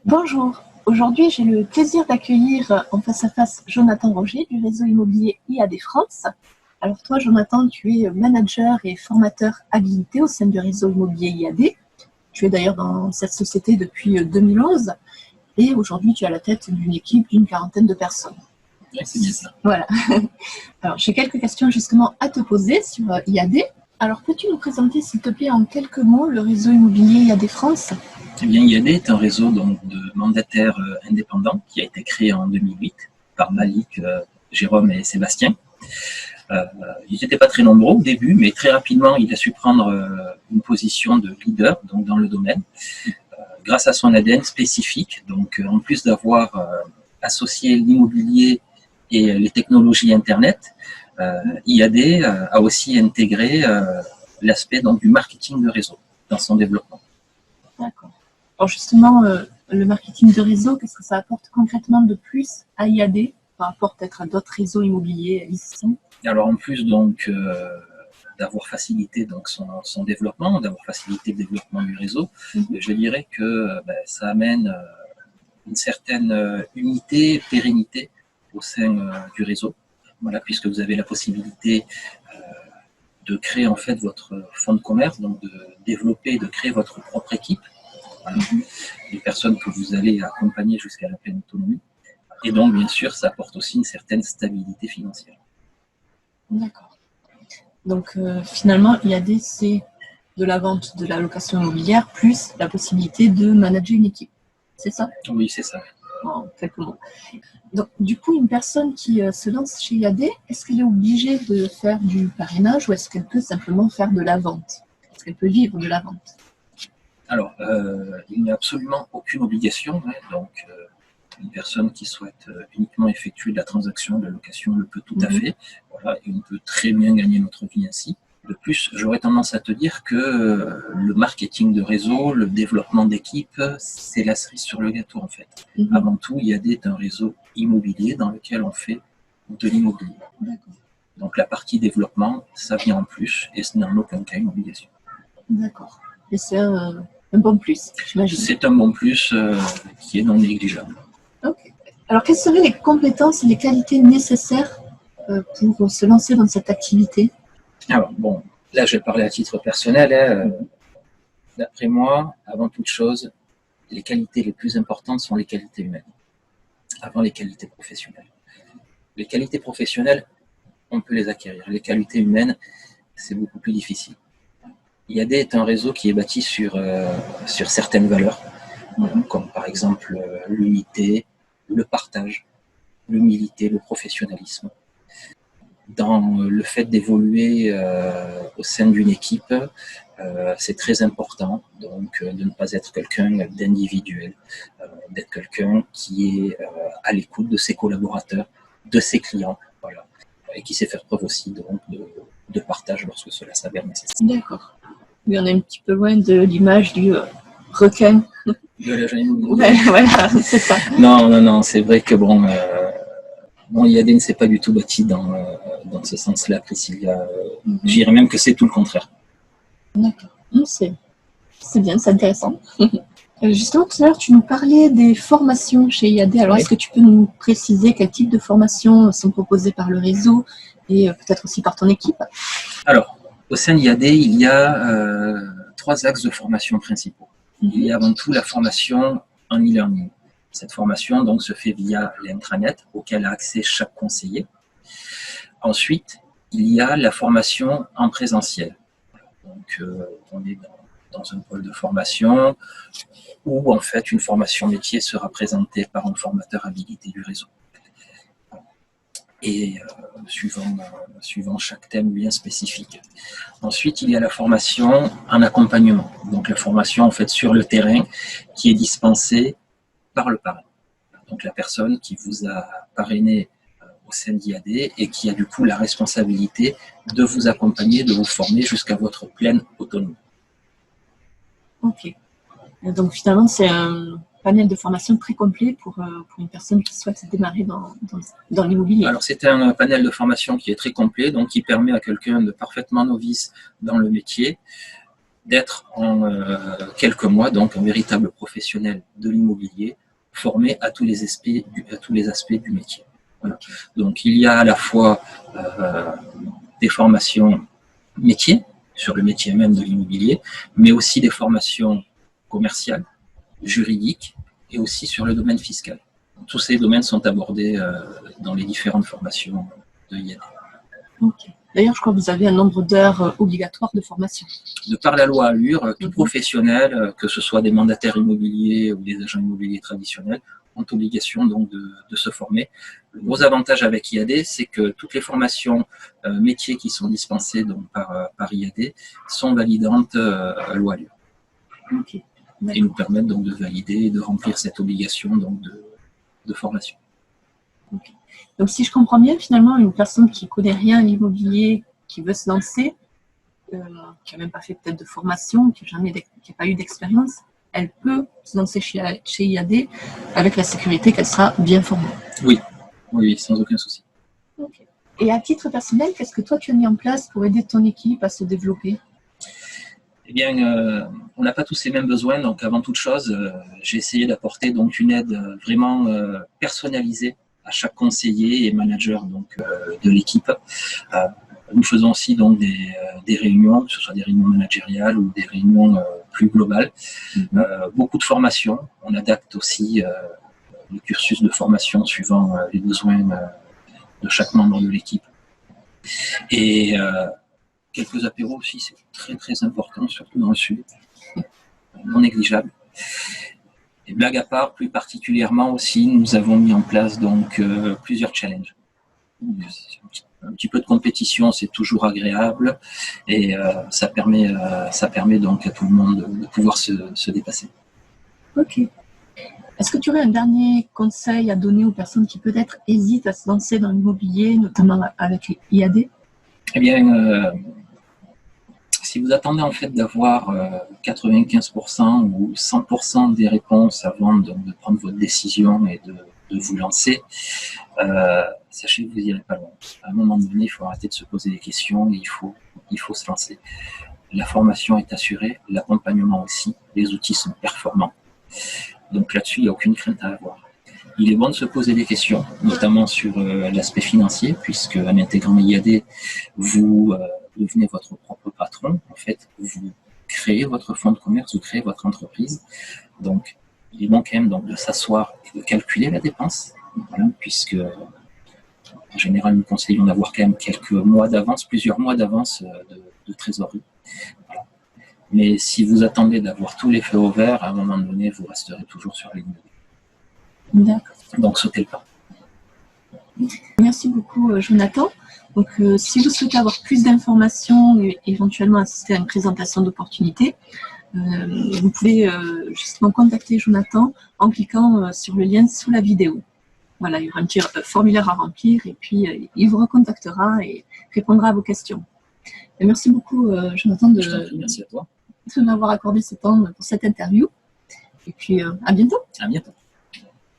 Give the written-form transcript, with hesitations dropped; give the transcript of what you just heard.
Bonjour, aujourd'hui j'ai le plaisir d'accueillir en face à face Jonathan Roger du réseau immobilier IAD France. Alors toi Jonathan, tu es manager et formateur habilité au sein du réseau immobilier IAD. Tu es d'ailleurs dans cette société depuis 2011 et aujourd'hui tu es à la tête d'une équipe d'une quarantaine de personnes. Oui, c'est bien ça. Voilà. Alors j'ai quelques questions justement à te poser sur IAD. Alors peux-tu nous présenter s'il te plaît en quelques mots le réseau immobilier IAD France ? Eh bien, IAD est un réseau donc, de mandataires indépendants qui a été créé en 2008 par Malik, Jérôme et Sébastien. Ils n'étaient pas très nombreux au début, mais très rapidement, il a su prendre une position de leader donc, dans le domaine, grâce à son ADN spécifique. Donc, en plus d'avoir associé l'immobilier et les technologies Internet, IAD a aussi intégré l'aspect donc, du marketing de réseau dans son développement. D'accord. Alors justement, le marketing de réseau, qu'est-ce que ça apporte concrètement de plus à IAD par rapport peut-être à d'autres réseaux immobiliers existants? Alors en plus donc d'avoir facilité donc son développement, d'avoir facilité le développement du réseau, je dirais que ça amène une certaine unité, pérennité au sein du réseau. Voilà, puisque vous avez la possibilité de créer en fait votre fonds de commerce, donc de développer, de créer votre propre équipe. Voilà. Les personnes que vous allez accompagner jusqu'à la pleine autonomie. Et donc, bien sûr, ça apporte aussi une certaine stabilité financière. D'accord. Donc, finalement, IAD, c'est de la vente de la location immobilière plus la possibilité de manager une équipe. C'est ça? Oui, c'est ça. En quelques mots. Donc, du coup, une personne qui se lance chez IAD, est-ce qu'elle est obligée de faire du parrainage ou est-ce qu'elle peut simplement faire de la vente? Est-ce qu'elle peut vivre de la vente? Alors, il n'y a absolument aucune obligation. Donc, une personne qui souhaite uniquement effectuer de la transaction, de la location, le peut tout à fait. Voilà, et on peut très bien gagner notre vie ainsi. De plus, j'aurais tendance à te dire que le marketing de réseau, le développement d'équipe, c'est la cerise sur le gâteau en fait. Avant tout, IAD est un réseau immobilier dans lequel on fait de l'immobilier. Donc la partie développement, ça vient en plus et ce n'est en aucun cas une obligation. D'accord. Et c'est un bon plus, j'imagine. C'est un bon plus qui est non négligeable. Okay. Alors, quelles seraient les compétences et les qualités nécessaires pour se lancer dans cette activité? Alors, bon, là, je vais parler à titre personnel. D'après moi, avant toute chose, les qualités les plus importantes sont les qualités humaines, avant les qualités professionnelles. Les qualités professionnelles, on peut les acquérir. Les qualités humaines, c'est beaucoup plus difficile. IAD est un réseau qui est bâti sur certaines valeurs, comme par exemple l'unité, le partage, l'humilité, le professionnalisme. Dans le fait d'évoluer au sein d'une équipe, c'est très important donc de ne pas être quelqu'un d'individuel, d'être quelqu'un qui est à l'écoute de ses collaborateurs, de ses clients, voilà, et qui sait faire preuve aussi donc, de partage lorsque cela s'avère nécessaire. D'accord. Oui, on est un petit peu loin de l'image du requin. De l'agent immobilier. Ouais, voilà, c'est ça. Non, c'est vrai que bon, IAD ne s'est pas du tout bâti dans ce sens-là, Priscilla. Je dirais même que c'est tout le contraire. D'accord. C'est bien, c'est intéressant. Justement, tout à l'heure, tu nous parlais des formations chez IAD. Alors, est-ce que tu peux nous préciser quel type de formations sont proposées par le réseau et peut-être aussi par ton équipe? Alors, au sein d'IAD, il y a 3 axes de formation principaux. Il y a avant tout la formation en e-learning. Cette formation donc, se fait via l'intranet auquel a accès chaque conseiller. Ensuite, il y a la formation en présentiel. Donc, on est dans un pôle de formation où en fait une formation métier sera présentée par un formateur habilité du réseau. Et suivant chaque thème bien spécifique. Ensuite, il y a la formation en accompagnement. Donc la formation en fait sur le terrain qui est dispensée par le parrain. Donc la personne qui vous a parrainé au sein d'IAD et qui a du coup la responsabilité de vous accompagner, de vous former jusqu'à votre pleine autonomie. Ok. Donc finalement, c'est un panel de formation très complet pour une personne qui souhaite démarrer dans l'immobilier. Alors c'est un panel de formation qui est très complet, donc qui permet à quelqu'un de parfaitement novice dans le métier d'être en quelques mois donc un véritable professionnel de l'immobilier, formé à tous les aspects du métier. Voilà. Donc il y a à la fois des formations métiers, sur le métier même de l'immobilier, mais aussi des formations commerciales, juridiques et aussi sur le domaine fiscal. Tous ces domaines sont abordés dans les différentes formations de IAD. Okay. D'ailleurs, je crois que vous avez un nombre d'heures obligatoires de formation. De par la loi Allure, tout professionnel, que ce soit des mandataires immobiliers ou des agents immobiliers traditionnels, ont obligation donc de se former. Le gros avantage avec IAD, c'est que toutes les formations métiers qui sont dispensées donc par IAD sont validantes à loi Allure. Okay. Et nous permettent donc de valider et de remplir cette obligation donc de formation. Okay. Donc si je comprends bien, finalement, une personne qui ne connaît rien à l'immobilier, qui veut se lancer, qui n'a même pas fait peut-être de formation, qui n'a pas eu d'expérience, elle peut se lancer chez IAD avec la sécurité qu'elle sera bien formée. Oui, sans aucun souci. Okay. Et à titre personnel, qu'est-ce que toi tu as mis en place pour aider ton équipe à se développer? Eh bien, on n'a pas tous les mêmes besoins, donc avant toute chose, j'ai essayé d'apporter donc une aide vraiment personnalisée à chaque conseiller et manager donc de l'équipe. Nous faisons aussi donc des réunions, que ce soit des réunions managériales ou des réunions plus globales. Beaucoup de formations. On adapte aussi le cursus de formation suivant les besoins de chaque membre de l'équipe. Et quelques apéros aussi, c'est très très important, surtout dans le sud, non négligeable. Et blague à part, plus particulièrement aussi, nous avons mis en place donc plusieurs challenges. Un petit peu de compétition, c'est toujours agréable et ça permet donc à tout le monde de pouvoir se dépasser. Ok. Est-ce que tu aurais un dernier conseil à donner aux personnes qui peut-être hésitent à se lancer dans l'immobilier, notamment avec l'IAD? Eh bien, si vous attendez en fait d'avoir 95% ou 100% des réponses avant de prendre votre décision et de vous lancer, sachez que vous n'irez pas loin. À un moment donné, il faut arrêter de se poser des questions et il faut se lancer. La formation est assurée, l'accompagnement aussi, les outils sont performants. Donc là-dessus, il n'y a aucune crainte à avoir. Il est bon de se poser des questions, notamment sur l'aspect financier, puisque en intégrant IAD, vous devenez votre propre patron. En fait, vous créez votre fonds de commerce, vous créez votre entreprise. Donc, il est bon quand même donc, de s'asseoir et de calculer la dépense, voilà, puisque en général, nous conseillons d'avoir quand même quelques mois d'avance, plusieurs mois d'avance de trésorerie. Voilà. Mais si vous attendez d'avoir tous les feux au vert, à un moment donné, vous resterez toujours sur la ligne. D'accord. Donc, sautez le pas. Merci beaucoup, Jonathan. Donc, si vous souhaitez avoir plus d'informations et éventuellement assister à une présentation d'opportunités, vous pouvez justement contacter Jonathan en cliquant sur le lien sous la vidéo. Voilà, il y aura un petit formulaire à remplir et puis il vous recontactera et répondra à vos questions. Et merci beaucoup, Jonathan, merci à toi. de m'avoir accordé ce temps pour cette interview. Et puis, à bientôt. À bientôt.